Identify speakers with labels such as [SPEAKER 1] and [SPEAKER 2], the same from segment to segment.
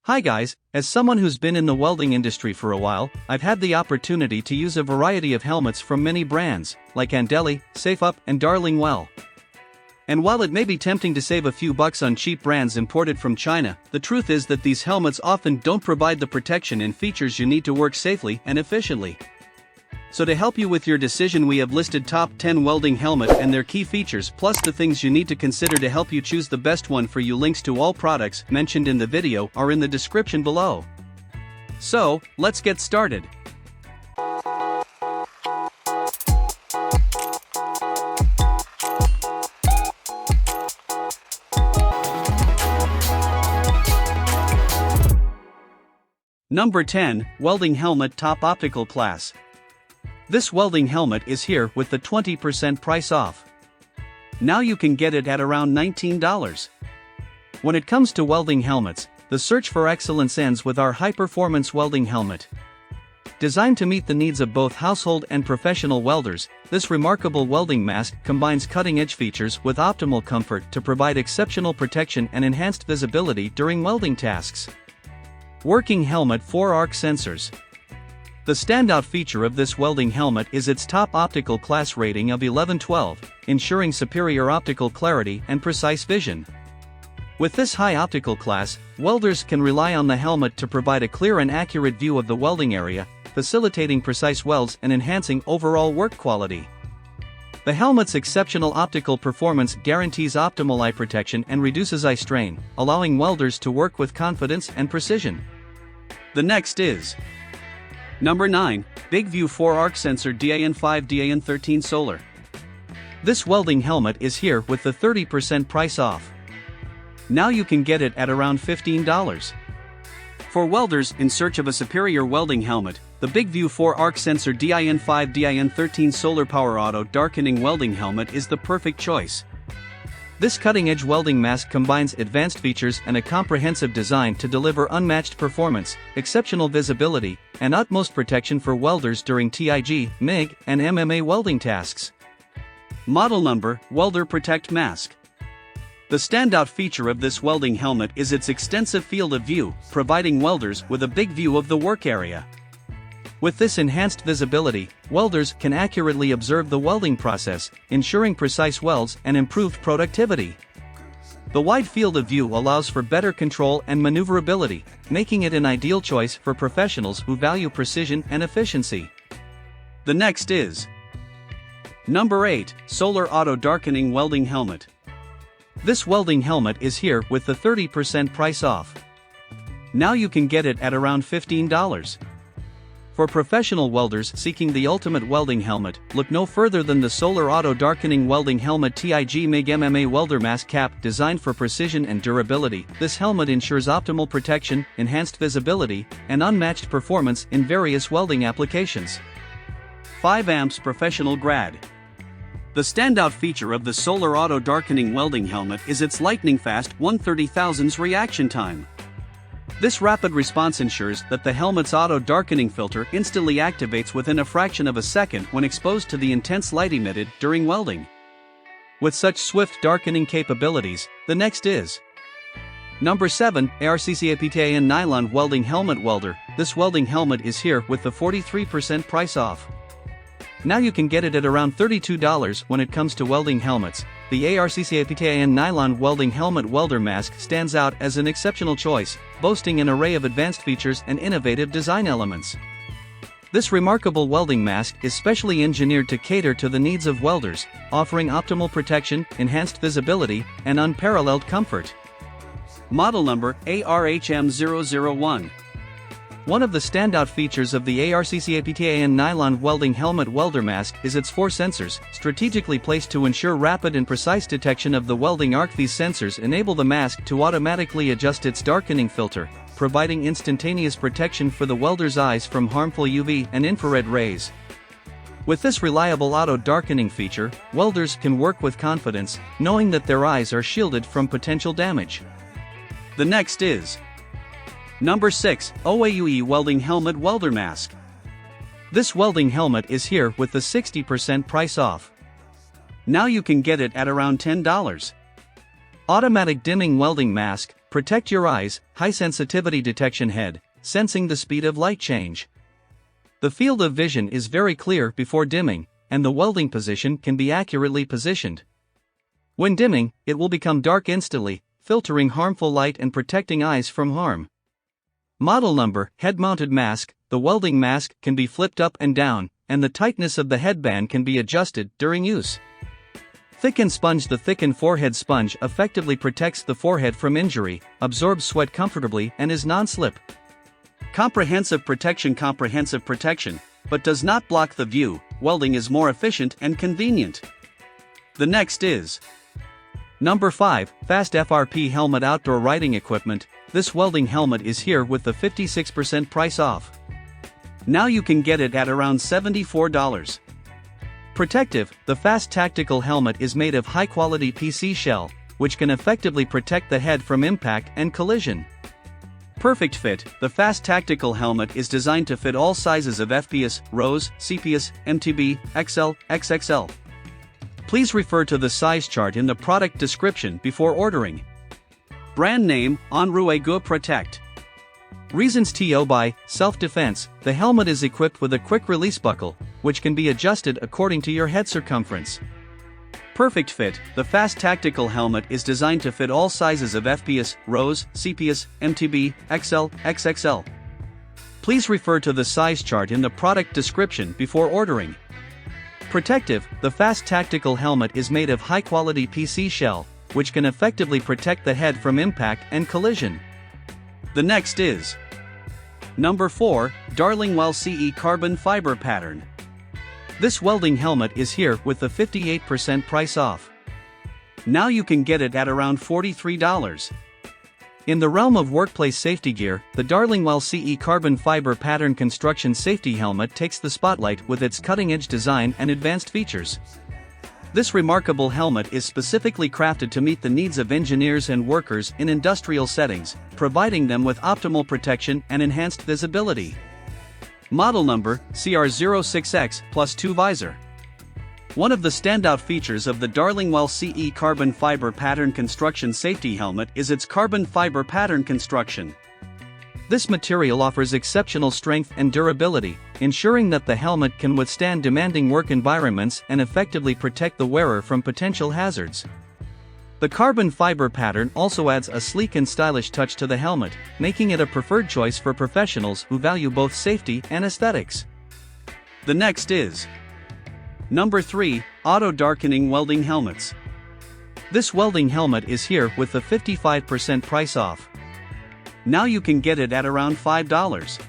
[SPEAKER 1] Hi guys, as someone who's been in the welding industry for a while, I've had the opportunity to use a variety of helmets from many brands, like ANDELI, SafeUp, and DARLINGWELL. And while it may be tempting to save a few bucks on cheap brands imported from China, the truth is that these helmets often don't provide the protection and features you need to work safely and efficiently. So to help you with your decision, we have listed top 10 welding helmet and their key features, plus the things you need to consider to help you choose the best one for you. Links to all products mentioned in the video are in the description below. So, let's get started. Number 10, Welding Helmet Top Optical Class. This welding helmet is here with the 20% price off. Now you can get it at around $19. When it comes to welding helmets, the search for excellence ends with our high-performance welding helmet. Designed to meet the needs of both household and professional welders, this remarkable welding mask combines cutting-edge features with optimal comfort to provide exceptional protection and enhanced visibility during welding tasks. Working helmet 4 arc sensors. The standout feature of this welding helmet is its top optical class rating of 1112, ensuring superior optical clarity and precise vision. With this high optical class, welders can rely on the helmet to provide a clear and accurate view of the welding area, facilitating precise welds and enhancing overall work quality. The helmet's exceptional optical performance guarantees optimal eye protection and reduces eye strain, allowing welders to work with confidence and precision. The next is Number 9, Big View 4 Arc Sensor DAN5 DAN13 Solar. This welding helmet is here with the 30% price off. Now you can get it at around $15. For welders in search of a superior welding helmet, the Big View 4 Arc Sensor DAN5 DAN13 Solar Power Auto Darkening Welding Helmet is the perfect choice. This cutting-edge welding mask combines advanced features and a comprehensive design to deliver unmatched performance, exceptional visibility, and utmost protection for welders during TIG, MIG, and MMA welding tasks. Model number, Welder Protect Mask. The standout feature of this welding helmet is its extensive field of view, providing welders with a big view of the work area. With this enhanced visibility, welders can accurately observe the welding process, ensuring precise welds and improved productivity. The wide field of view allows for better control and maneuverability, making it an ideal choice for professionals who value precision and efficiency. The next is Number 8, Solar Auto Darkening Welding Helmet. This welding helmet is here with the 30% price off. Now you can get it at around $15. For professional welders seeking the ultimate welding helmet, look no further than the Solar Auto Darkening Welding Helmet TIG MIG MMA Welder Mask Cap. Designed for precision and durability, this helmet ensures optimal protection, enhanced visibility, and unmatched performance in various welding applications. 5 amps Professional Grade. The standout feature of the Solar Auto Darkening Welding Helmet is its lightning-fast 1/30,000th reaction time. This rapid response ensures that the helmet's auto darkening filter instantly activates within a fraction of a second when exposed to the intense light emitted during welding. With such swift darkening capabilities, the next is Number 7, ARCCAPTAIN Nylon Welding Helmet Welder. This welding helmet is here with the 43% price off. Now you can get it at around $32. When it comes to welding helmets, the ARCCAPTAIN Nylon Welding Helmet Welder Mask stands out as an exceptional choice, boasting an array of advanced features and innovative design elements. This remarkable welding mask is specially engineered to cater to the needs of welders, offering optimal protection, enhanced visibility, and unparalleled comfort. Model number, ARHM001. One of the standout features of the ARCCAPTAIN Nylon Welding Helmet Welder Mask is its 4 sensors, strategically placed to ensure rapid and precise detection of the welding arc. These sensors enable the mask to automatically adjust its darkening filter, providing instantaneous protection for the welder's eyes from harmful UV and infrared rays. With this reliable auto darkening feature, welders can work with confidence, knowing that their eyes are shielded from potential damage. The next is Number 6, Oauee Welding Helmet Welder Mask. This welding helmet is here with the 60% price off. Now you can get it at around $10. Automatic dimming welding mask. Protect your eyes, high sensitivity detection head, sensing the speed of light change. The field of vision is very clear before dimming, and the welding position can be accurately positioned. When dimming, it will become dark instantly, filtering harmful light and protecting eyes from harm. Model number, head-mounted mask. The welding mask can be flipped up and down, and the tightness of the headband can be adjusted during use. Thickened sponge. The thickened forehead sponge effectively protects the forehead from injury, absorbs sweat comfortably, and is non-slip. Comprehensive protection, but does not block the view. Welding is more efficient and convenient. The next is number 5, Fast FRP Helmet Outdoor Riding Equipment. This welding helmet is here with the 56% price off. Now you can get it at around $74. Protective. The Fast Tactical Helmet is made of high-quality PC shell, which can effectively protect the head from impact and collision. Perfect fit. The Fast Tactical Helmet is designed to fit all sizes of FPS, ROS, CPS, MTB, XL, XXL. Please refer to the size chart in the product description before ordering. Brand name, Oauee Protect. Reasons to buy: self-defense. The helmet is equipped with a quick-release buckle, which can be adjusted according to your head circumference. Perfect fit. The Fast Tactical Helmet is designed to fit all sizes of FPS, ROS, CPS, MTB, XL, XXL. Please refer to the size chart in the product description before ordering. Protective. The Fast Tactical Helmet is made of high-quality PC shell, which can effectively protect the head from impact and collision. The next is number 4, DARLINGWELL CE Carbon Fiber Pattern. This welding helmet is here with the 58% price off. Now you can get it at around $43. In the realm of workplace safety gear, the DARLINGWELL CE Carbon Fiber Pattern Construction Safety Helmet takes the spotlight with its cutting-edge design and advanced features. This remarkable helmet is specifically crafted to meet the needs of engineers and workers in industrial settings, providing them with optimal protection and enhanced visibility. Model number, CR06X Plus 2 Visor. One of the standout features of the DARLINGWELL CE Carbon Fiber Pattern Construction Safety Helmet is its carbon fiber pattern construction. This material offers exceptional strength and durability, ensuring that the helmet can withstand demanding work environments and effectively protect the wearer from potential hazards. The carbon fiber pattern also adds a sleek and stylish touch to the helmet, making it a preferred choice for professionals who value both safety and aesthetics. The next is number 3, Auto Darkening Welding Helmets. This welding helmet is here with the 55% price off. Now you can get it at around $5.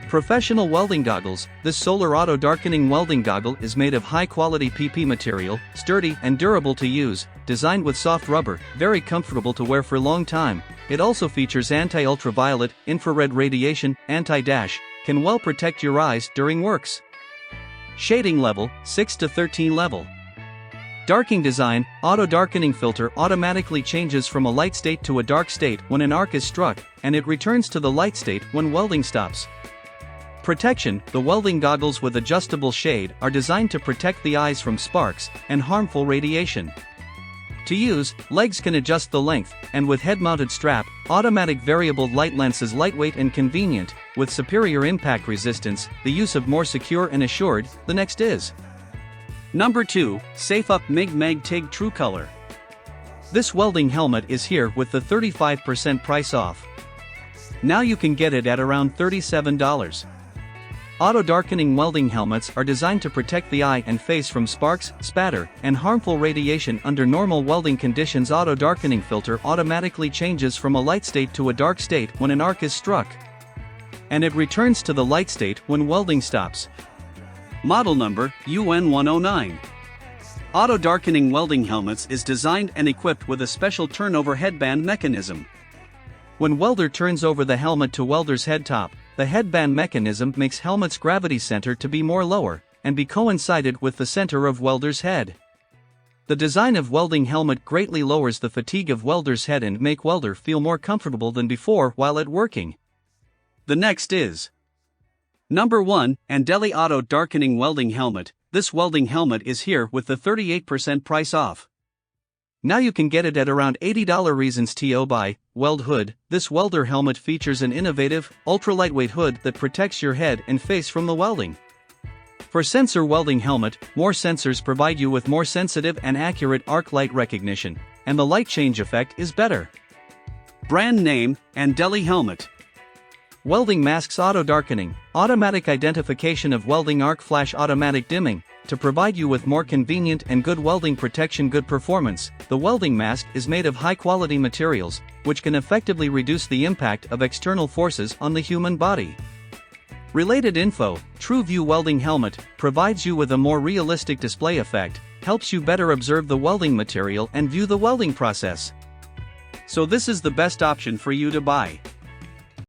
[SPEAKER 1] Professional welding goggles. This solar auto darkening welding goggle is made of high-quality PP material, sturdy and durable to use, designed with soft rubber, very comfortable to wear for a long time. It also features anti-ultraviolet, infrared radiation, anti-dash, can well protect your eyes during works. Shading level, 6 to 13 level. Darkening design. Auto darkening filter automatically changes from a light state to a dark state when an arc is struck, and it returns to the light state when welding stops. Protection. The welding goggles with adjustable shade are designed to protect the eyes from sparks and harmful radiation. To use, legs can adjust the length, and with head-mounted strap, automatic variable light lens is lightweight and convenient, with superior impact resistance, the use of more secure and assured. The next is number 2, Safe Up MIG TIG True Color. This welding helmet is here with the 35% price off. Now you can get it at around $37. Auto darkening welding helmets are designed to protect the eye and face from sparks, spatter, and harmful radiation under normal welding conditions. Auto darkening filter automatically changes from a light state to a dark state when an arc is struck, and it returns to the light state when welding stops. Model number, UN109. Auto darkening welding helmets is designed and equipped with a special turnover headband mechanism. When welder turns over the helmet to welder's head top, the headband mechanism makes helmet's gravity center to be more lower, and be coincided with the center of welder's head. The design of welding helmet greatly lowers the fatigue of welder's head and make welder feel more comfortable than before while at working. The next is number 1, ANDELI Auto Darkening Welding Helmet. This welding helmet is here with the 38% price off. Now you can get it at around $80. Reasons to buy. Weld Hood. This welder helmet features an innovative, ultra-lightweight hood that protects your head and face from the welding. For sensor welding helmet, more sensors provide you with more sensitive and accurate arc light recognition, and the light change effect is better. Brand name, ANDELI Helmet. Welding masks auto darkening, automatic identification of welding arc flash automatic dimming. To provide you with more convenient and good welding protection, good performance, the welding mask is made of high-quality materials, which can effectively reduce the impact of external forces on the human body. Related info: True View Welding Helmet provides you with a more realistic display effect, helps you better observe the welding material and view the welding process. So this is the best option for you to buy.